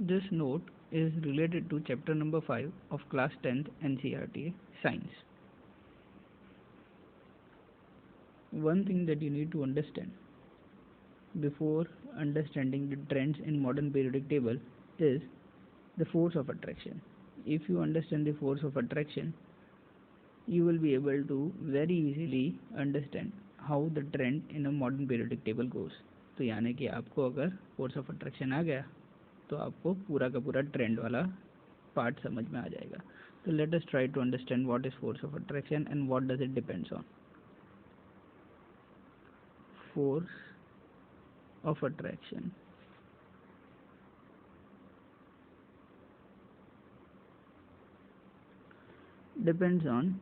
This note is related to chapter number 5 of class 10th NCERT Science. One thing that you need to understand before understanding the trends in modern periodic table is the force of attraction. If you understand the force of attraction, you will be able to very easily understand how the trend in a modern periodic table goes. तो यानी कि आपको अगर force of attraction आ गया तो आपको पूरा का पूरा ट्रेंड वाला पार्ट समझ में आ जाएगा. तो let us try to understand what is force of attraction and what does it depends on. Force of attraction depends on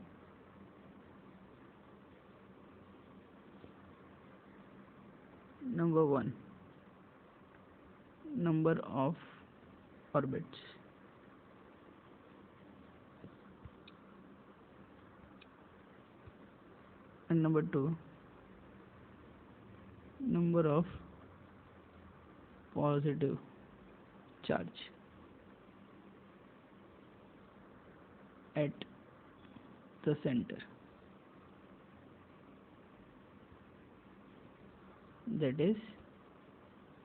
number 1, number of orbits, and number 2, number of positive charge at the center, that is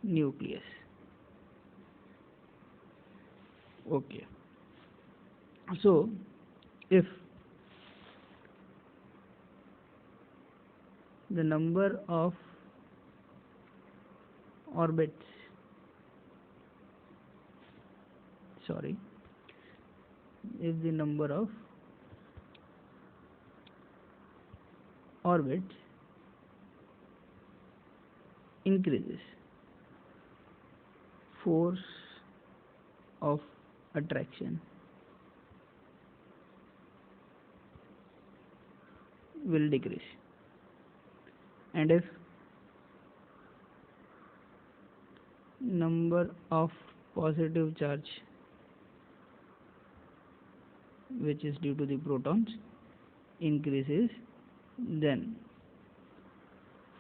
nucleus. Okay, so if the number of orbits if the number of orbits increases, force of attraction will decrease, and if number of positive charge, which is due to the protons, increases, then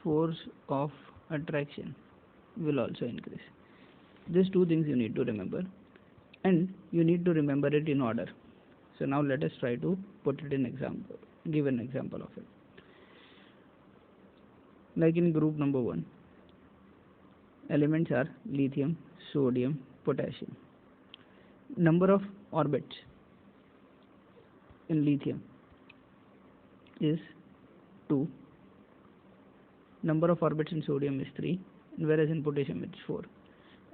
force of attraction will also increase. These two things you need to remember, and you need to remember it in order. So now let us try to put it in example, give an example of it. Like in group number 1, elements are lithium, sodium, potassium. Number of orbits in lithium is 2, number of orbits in sodium is 3, whereas in potassium it's 4.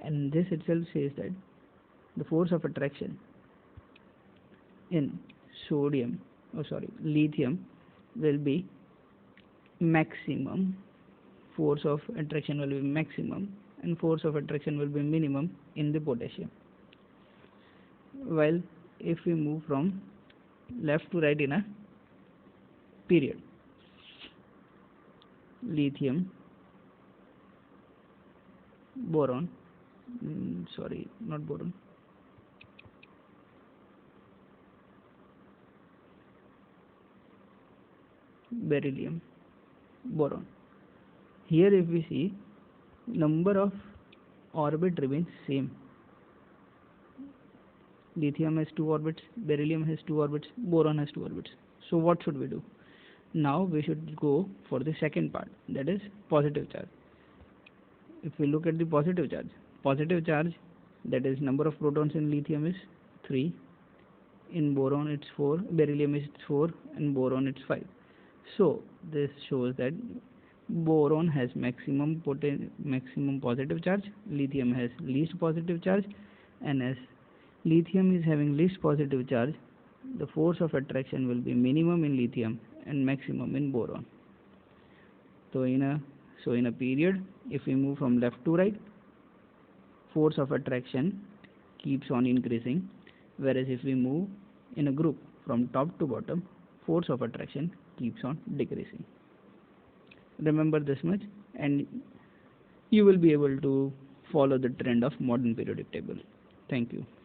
And this itself says that the force of attraction in lithium will be maximum, force of attraction will be maximum, and force of attraction will be minimum in the potassium. While if we move from left to right in a period, lithium, boron, not boron, beryllium, boron. Here if we see, number of orbit remains same. Lithium has 2 orbits, beryllium has 2 orbits, boron has 2 orbits. So what should we do? Now we should go for the second part, that is positive charge. If we look at the positive charge, that is number of protons in lithium is 3, in boron it's 4, beryllium is 4, and boron it's 5. So this shows that boron has maximum positive charge, lithium has least positive charge, and as lithium is having least positive charge, the force of attraction will be minimum in lithium and maximum in boron. So in a period, if we move from left to right, force of attraction keeps on increasing, whereas if we move in a group from top to bottom, force of attraction keeps on decreasing. Remember this much and you will be able to follow the trend of modern periodic table. Thank you.